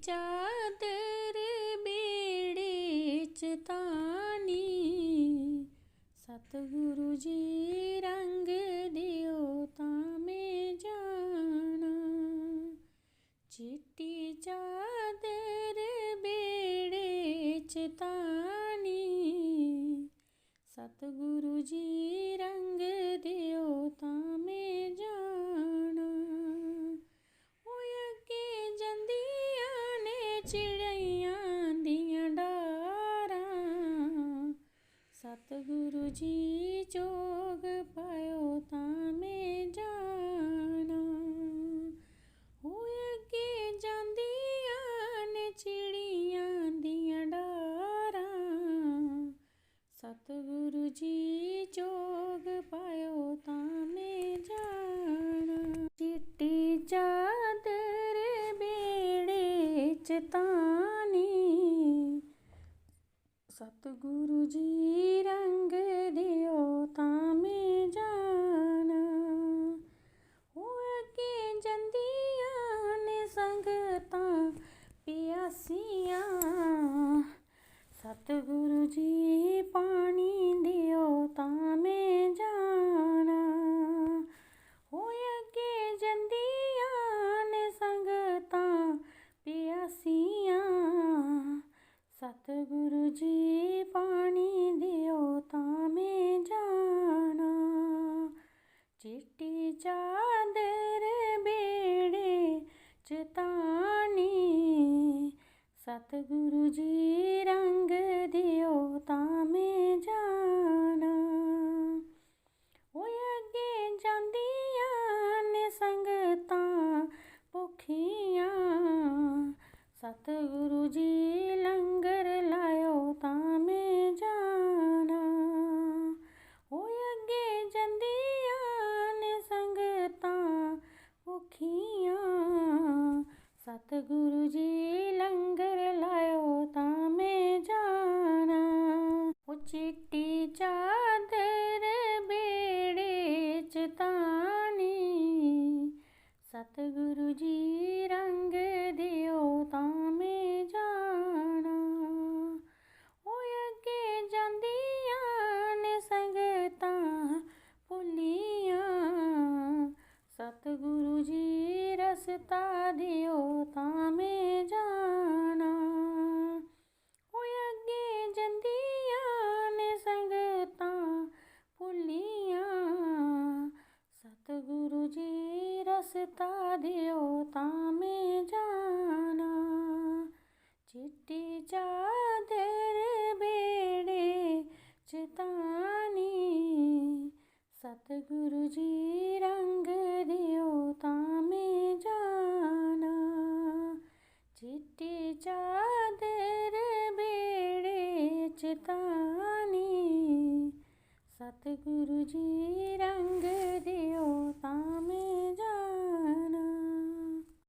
ਚਾਦਰ ਬੇੜੇ ਚ ਤਾਣੀ, ਸਤਿਗੁਰੂ ਜੀ ਰੰਗ ਦਿਓ ਤਾਂ ਮੈਂ ਜਾਣਾ। ਚਿੱਟੀ ਚਾਦਰ ਬੇੜੇ ਚ ਤਾਣੀ, ਸਤਿਗੁਰੂ ਜੀ ਰੰਗ ਦਿਓ ਤਾਂ ਮੈਂ ਜਾਣਾ। ਓਏ ਅੱਗੇ ਜਾਂਦੀਆਂ ਨੇ ਚਿੜੀਆਂ ਦੀਆਂ ਡਾਰਾਂ, ਸਤਿਗੁਰੂ ਜੀ ਚੋਗ ਪਾਇਓ ਤਾਂ ਮੈਂ ਜਾਣਾ। ਓਏ ਅੱਗੇ ਜਾਂਦੀਆਂ ਨੇ ਚਿੜੀਆਂ ਦੀਆਂ ਡਾਰਾਂ, ਸਤਿਗੁਰੂ ਜੀ ਚੋਗ ਪਾਇਓ ਤਾਂ ਮੈਂ ਜਾਣਾ। ਚਿੱਟੀ ਚਾਦਰ ਬੇੜੇ ਚ ਤਾਣੀ, ਸਤਿਗੁਰੂ ਜੀ ਰੰਗ ਦਿਓ ਤਾਂ ਮੈਂ ਜਾਣਾ। ਓਏ ਅੱਗੇ ਜਾਂਦੀਆਂ ਨੇ ਸੰਗਤਾਂ ਪਿਆਸੀਆਂ, ਸਤਿਗੁਰੂ ਜੀ ਪਾਣੀ ਦਿਓ ਤਾਂ ਮੈਂ ਜਾਣਾ। ਓਏ ਅੱਗੇ ਜਾਂਦੀਆਂ ਨੇ ਸੰਗਤਾਂ ਪਿਆਸੀਆਂ, ਸਤਿਗੁਰੂ ਜੀ ਪਾਣੀ ਦਿਓ ਤਾਂ ਮੈਂ ਜਾਣਾ। ਚਿੱਟੀ ਚਾਦਰ ਬੇੜੇ ਚ ਤਾਣੀ, ਸਤਿਗੁਰੂ ਜੀ ਰੰਗ ਦਿਓ ਤਾਂ ਮੈਂ ਜਾਣਾ। ਓਏ ਅੱਗੇ ਜਾਂਦੀਆਂ ਨੇ ਸੰਗਤਾਂ ਭੁੱਖੀਆਂ, ਸਤਿਗੁਰੂ ਜੀ ਲੰਗਰ ਲਾਇਓ ਤਾਂ ਮੈਂ ਜਾਣਾ। ਓਏ ਅੱਗੇ ਜਾਂਦੀਆਂ ਨੇ ਸੰਗਤਾਂ ਭੁੱਖੀਆਂ, ਸਤਿਗੁਰੂ ਜੀ ਲੰਗਰ ਲਾਇਓ ਤਾਂ ਮੈਂ ਜਾਣਾ। ਓ ਚਿੱਟੀ ਚਾਦਰ ਬੇੜੇ ਚ ਤਾਣੀ, ਸਤਿਗੁਰੂ ਜੀ ਰੰਗ ਦਿਓ ਤਾਂ ਮੈਂ ਜਾਣਾ। ਓਏ ਅੱਗੇ ਜਾਂਦੀਆਂ ਨੇ ਸੰਗਤਾਂ ਭੁੱਲੀਆਂ, ਸਤਿਗੁਰੂ ਜੀ ਰਸਤਾ ਦਿਓ ਤਾਂ ਮੈਂ ਜਾਣਾ। ਓਏ ਅੱਗੇ ਜਾਂਦੀਆਂ ਨੇ ਸੰਗਤਾਂ ਭੁੱਲੀਆਂ, ਸਤਿਗੁਰੂ ਜੀ ਰਸਤਾ ਦਿਓ ਤਾਂ ਮੈਂ ਜਾਣਾ। ਚਿੱਟੀ ਚਾਦਰ ਬੇੜੇ ਚ ਤਾਣੀ, ਸਤਿਗੁਰੂ ਜੀ ਰੰਗ ਦਿਓ ਤਾਂ ਮੈਂ ਜਾਣਾ। ਚਿੱਟੀ ਚਾਦਰ ਬੇੜੇ ਚ ਤਾਣੀ, ਸਤਿਗੁਰੂ ਜੀ